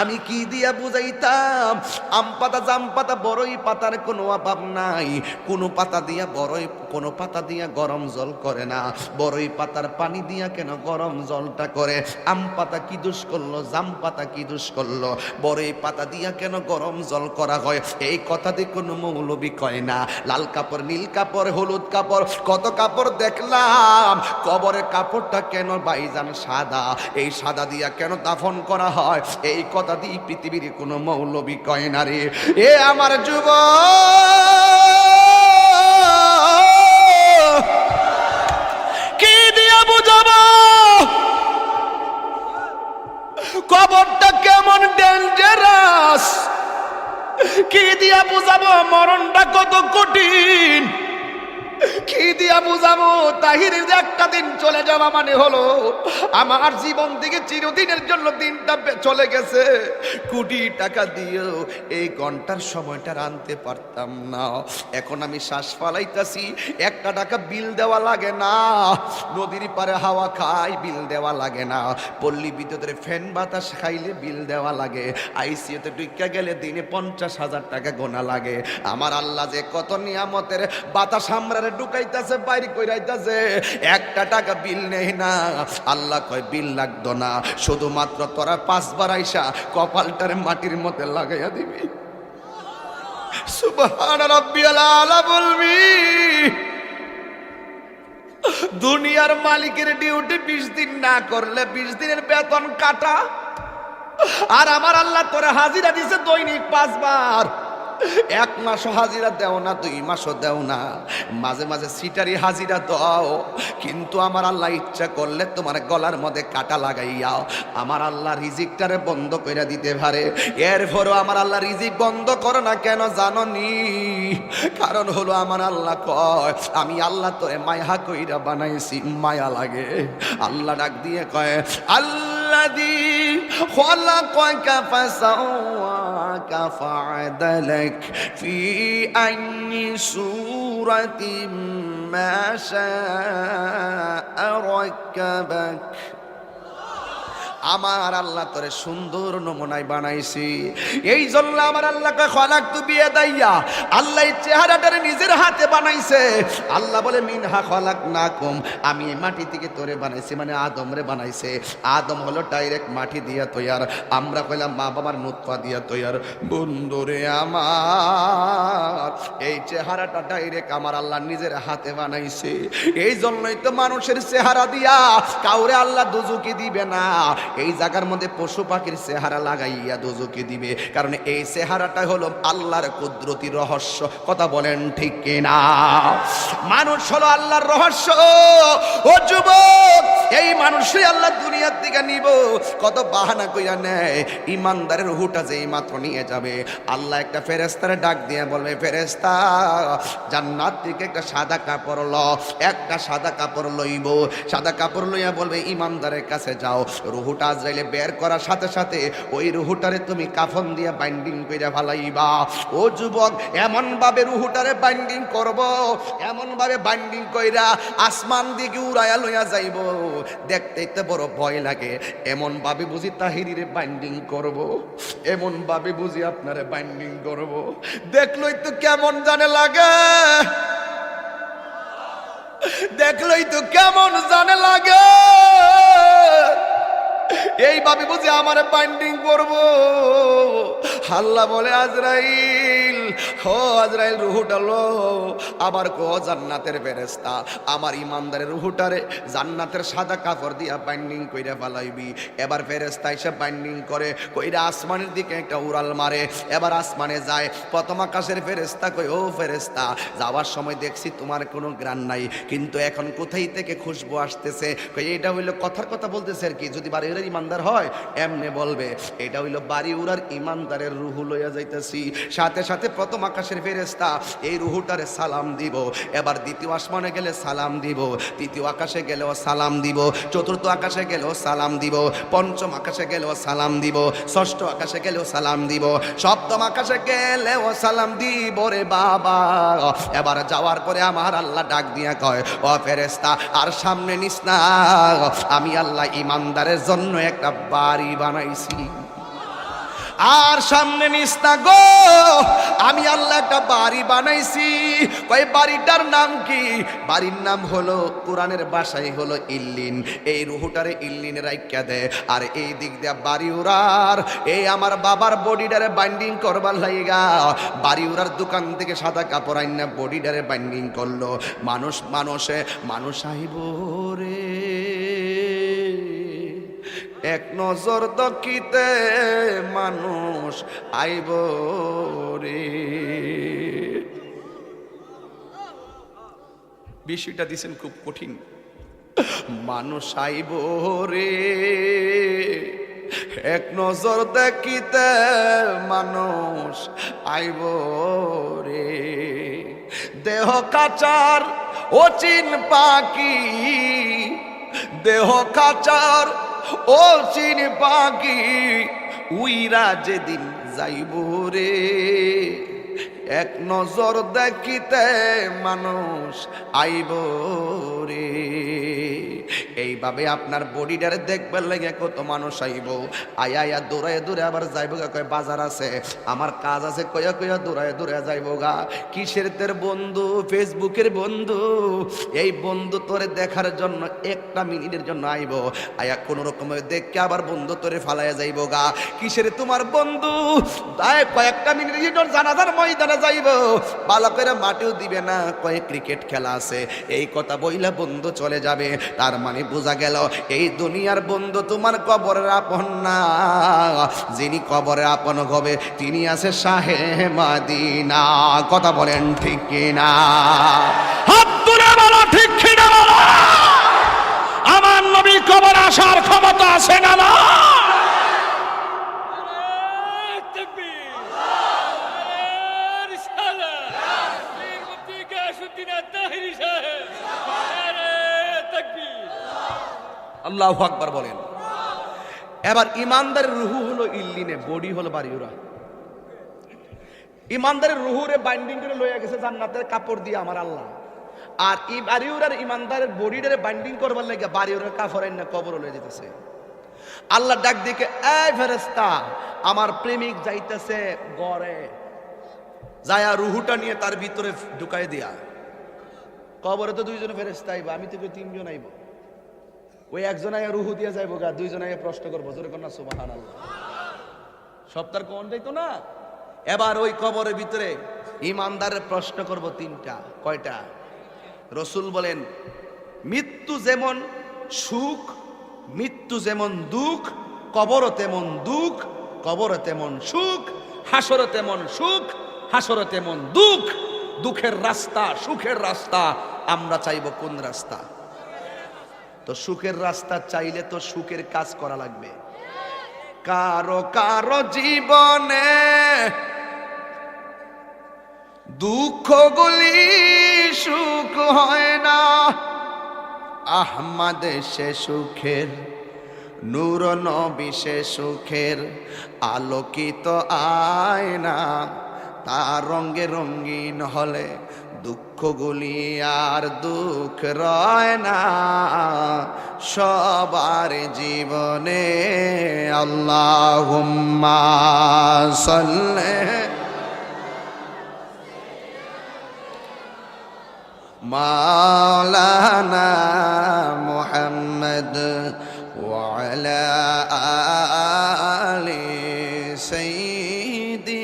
আমি কি দিয়া বুঝাইতাম? আম পাতা, জাম পাতা, বড়ই পাতার কোনো অভাব নাই। কোনো পাতা দিয়া বড়ই, কোনো পাতা দিয়া গরম জল করে না। বড়ই পাতার পানি দিয়া কেন গরম জলটা করে? আম পাতা কি দোষ করলো? জাম পাতা কি দোষ করলো? বড়ই পাতা দিয়া কেন গরম জল করা হয়? এই কথা দিয়ে কোনো মৌলবি কয় না। লাল কাপড়, নীল কাপড়, হলুদ কাপড়, কত কাপড় দেখলাম। কবরের কাপড়টা কেন ভাইজান সাদা? এই সাদা দিয়া কেন দাফন করা হয়? এই কথা দিয়ে পৃথিবীর কোনো মৌলবি কয় না রে। এ আমার যুবক, কি দিয়া বুঝাবো কবরটা কেমন ডেঞ্জারাস? কি দিয়া বুঝাবো মরণটা কত কঠিন? কি দিয়া বুঝাবো তাহিরের যে একটা দিন চলে যাওয়া মানে হলো আমার জীবন থেকে চিরদিনের জন্য দিনটা চলে গেছে। কোটি টাকা দিয়েও এই ঘন্টার সময়টা আনতে পারতাম না। এখন আমি শ্বাস ফালাইতাছি, একটা টাকা বিল দেওয়া লাগে না। নদীর পারে হাওয়া খাই, বিল দেওয়া লাগে না। পল্লী বিদ্যুতের ফ্যান বাতাস খাইলে বিল দেওয়া লাগে। আইসিইউতে ঢুকা গেলে দিনে 50,000 টাকা গোনা লাগে। আমার আল্লাহ যে কত নিয়ামতের বাতাস আমরা ঢুকাইতাছে, বাইরে কইরাইতাছে, একটা টাকা বিল নেই না। আল্লাহ কয় বিল লাগতো না, শুধুমাত্র তোরা 5 বার আইসা কপালটারে মাটির মধ্যে লাগাইয়া দিবি। সুবহান রাব্বিয়াল আলা বলবি। দুনিয়ার মালিকের ডিউটি 20 দিন না করলে 20 দিনের বেতন কাটা। আর আমার আল্লাহ তোরে হাজিরা দিছে দৈনিক 5 বার। 1 মাসও হাজিরা দেও না, 2 মাসও দেও না, মাঝে মাঝে সিটারি হাজিরা দাও। কিন্তু আমার আল্লাহ ইচ্ছা করলে তোমার গলার মধ্যে কাটা লাগাইয়া আমার আল্লাহ রিজিকটারে বন্ধ করে দিতে পারে। এরপরও আমার আল্লাহ রিজিক বন্ধ করো না কেন জানো নি? কারণ হলো আমার আল্লাহ কয় আমি আল্লাহ তোরে মায়া কইরা বানাইছি, মায়া লাগে। আল্লাহ ডাক দিয়ে কয় আল্লাযী খালাকাকা ফাসাওয়াকা ফাআদালাক ফি আইয়ি সূরাতিন মা শাআ রাক্কাবাক। আমার আল্লাহ তোরে সুন্দর নমুনায় বানাইছি। এই জন্য আমার আল্লাহকে খলাকতু বিয়াদাইয়া, আল্লাহ এই চেহারাটারে নিজের হাতে বানাইছে। আল্লাহ বলে মিনহা খলাকনাকুম, আমি এই মাটি থেকে তোরে বানাইছি, মানে আদমরে বানাইছে। আদম হলো ডাইরেক্ট মাটি দিয়া তৈয়ার, আমরা কইলাম মা বাবার নুতফা দিয়া তৈয়ার। বন্ধুরে আমার এই চেহারাটা ডাইরেক্ট আমার আল্লাহ নিজের হাতে বানাইছে। এই জন্যই তো মানুষের চেহারা দিয়া কাউরে আল্লাহ দুজুকি দিবে না। এই জায়গার মধ্যে পশু পাখির চেহারা লাগাইয়া দোজকে দিবে, কারণ এই চেহারাটা হলো আল্লাহর কুদরতি রহস্য। কথা বলেন ঠিক কিনা? মানুষ হলো আল্লাহর রহস্য। ও যুবক, এই মানুষই আল্লাহ দুনিয়ার দিকে নিব, কত বাহানা কইরা নেয়। ইমানদারের রূহটা যেই মাত্র নিয়ে যাবে, আল্লাহ একটা ফেরেশতারে ডাক দিয়ে বলবে, ফেরেশতা জান্নাত থেকে একটা সাদা কাপড় ল। একটা সাদা কাপড় লইব, সাদা কাপড় লইয়া বলবে ইমানদারের কাছে যাও। রুহুটা আজরাইলে বের করার সাথে সাথে ওই রুহুটারে তুমি কাফন দিয়ে বাইন্ডিং কইরা ফালাইবা। ও যুবক, এমন ভাবে রুহুটারে বাইন্ডিং করব, এমন ভাবে বাইন্ডিং কইরা আসমান দিকে উড়াইয়া লইয়া যাইব, দেখতেই তো বড় ভয় লাগে। এমন ভাবে বুঝি তাহিরিরে বাইন্ডিং করব, এমন ভাবে বুঝি আপনারে বাইন্ডিং করব, দেখলই তো কেমন জানে লাগে, দেখলই তো কেমন জানে লাগে। এইভাবে বুঝি আমার বাইন্ডিং করবো। আল্লাহ বলে আজরাইল, হো আজরাইল রুহুটা লো। আবার কো জান্নাতের ফেরেশতা আমার ইমানদারের রুহুটারে জান্নাতের সাদা কাপড় দিয়া বাইন্ডিং কইরা ফালাইবি। এবার ফেরেশতা এসে বাইন্ডিং করে কইরা আসমানের দিকে একটা উড়াল মারে। এবার আসমানে যায়, প্রথম আকাশের ফেরেশতা কই, ও ফেরেশতা যাওয়ার সময় দেখছি তোমার কোনো গ্রাণ নাই, কিন্তু এখন কোথায় থেকে খুশবু আসতেছে? কই এটা হইলো কথার কথা বলতেছে আর কি, যদি বাড়ি উড়ার ইমানদার হয় এমনে বলবে এটা হইলো বাড়ি উড়ার ইমানদারের রুহু লইয়া যাইতেছি। সাথে সাথে প্রথম আকাশের ফেরেশতা এই রুহুটারে সালাম দিব, এবার দ্বিতীয় আসমানে গেলে সালাম দিব, তৃতীয় আকাশে গেলেও সালাম দিব, চতুর্থ আকাশে গেলেও সালাম দিব, পঞ্চম আকাশে গেলেও সালাম দিব, ষষ্ঠ আকাশে গেলেও সালাম দিব, সপ্তম আকাশে গেলেও সালাম দিব রে বাবা। এবার যাওয়ার পরে আমার আল্লাহ ডাক দিয়া কয়, ও ফেরেশতা আর সামনে নিস না, আমি আল্লাহ ইমানদারের জন্য একটা বাড়ি বানাইছি। আর সামনে নিস না গো, আমি আল্লাহ একটা বাড়ি বানাইছি। কই বাড়িটার নাম কি? বাড়ির নাম হলো, কোরআনের ভাষায় হলো ইল্লিন। এই রুহুটারে ইল্লিনে রাইখা দে, আর এই দিক দিয়া বাড়ি উড়ার এই আমার বাবার বডিটারে বাইন্ডিং করবার লাইগা বাড়ি উড়ার দোকান থেকে সাদা কাপড় আইনা বডিটারে বাইন্ডিং করলো। মানুষ আইব রে, এক নজর দকিতে মানুষ আইব রে। বিষয়টা দিছেন খুব কঠিন। মানুষ আইব রে, এক নজর দেখিতে মানুষ আইব রে। দেহ কাচার অচিন পাখি, দেহ কাচার ও চিন পাখি উইরা যেদিন যাইব রে, এক নজর দেখিতে মানুষ আইব রে। এইভাবে আপনার বডিটারে দেখবার লাগে কত মানুষ আইব। আয়া দৌড়ায় দৌড়ে আবার যাইব গা, কয় বাজার আছে, আমার কাজ আছে, কয়া কয়া দৌড়ায় দৌড়ে যাইব গা। কিসের তোর বন্ধু? ফেসবুকের বন্ধু। এই বন্ধু তোরে দেখার জন্য একটা মিনিটের জন্য আইব, আয়া কোন রকমে দেখকে আবার বন্ধু তোরে ফালাইয়া যাইব গা। কিসের তোমার বন্ধু? কয়েকটা মিনিটের জন্য জানাজার ময়দানে যাইব, ভালো করে মাটিও দিবে না, কয়েক ক্রিকেট খেলা আছে, এই কথা বইলা বন্ধু চলে যাবে। তার মানে বোঝা গেল এই দুনিয়ার বন্ধু তোমার কবরের আপন না, যিনি কবরের আপন হবে তিনি আছে শাহে মদিনা। কথা বলেন ঠিক কিনা? হাত তুলে বলো ঠিক কিনা বলো। আমার নবী কবর আসার ক্ষমতা আছে না? না। আল্লাহু আকবার বলেন। এবার ইমানদারের রুহু হলো ইল্লিনে, বডি হলো বাড়িউরা। ইমানদারের রুহুরে বাইন্ডিং করে লইয়া গেছে জান্নাতের কাপড় দিয়ে আমার আল্লাহ, আর এই বাড়িউরার ইমানদারের বডিটারে বাইন্ডিং করবার লাগে বাড়িউরার কাপড় এনে কবর লয়ে যেতেছে। আল্লাহ ডাক দিকে, এই ফেরেশতা আমার প্রেমিক যাইতেছে গড়ে, যায়া রুহুটা নিয়ে তার ভিতরে ঢুকাই দিয়া। কবরে তো দুইজন ফেরেশতা আইবা, আমি তো তিনজন আইব। ওই একজন আয়া রুহু দিয়ে যাইব গা, দুইজন আয়া প্রশ্ন করবো, জোরে কন্যা সুবহানাল্লাহ। সপ্তাহ কোন যাইতো না। এবার ওই কবরের ভিতরে ইমানদারের প্রশ্ন করব তিনটা। কয়টা? রসুল বলেন, মৃত্যু যেমন সুখ, মৃত্যু যেমন দুঃখ, কবরও তেমন দুঃখ, কবরও তেমন সুখ, হাসরও তেমন সুখ, হাসরও তেমন দুঃখ। দুঃখের রাস্তা, সুখের রাস্তা, আমরা চাইব কোন রাস্তা? তো সুখের রাস্তা চাইলে তো সুখের কাজ করা লাগবে। কারো কারো জীবনে দুঃখগুলি সুখ হয় না, আহমদ সে সুখের, নূর নবী সে সুখের আলোকিত আয়না। তার রঙে রঙিন হলে দুঃখগুলি আর দুঃখ রয় না সবার জীবনে। আল্লাহুম্মা সাল্লি মাওলানা মুহাম্মদ ওয়া আলা আলি সাইয়্যিদিনা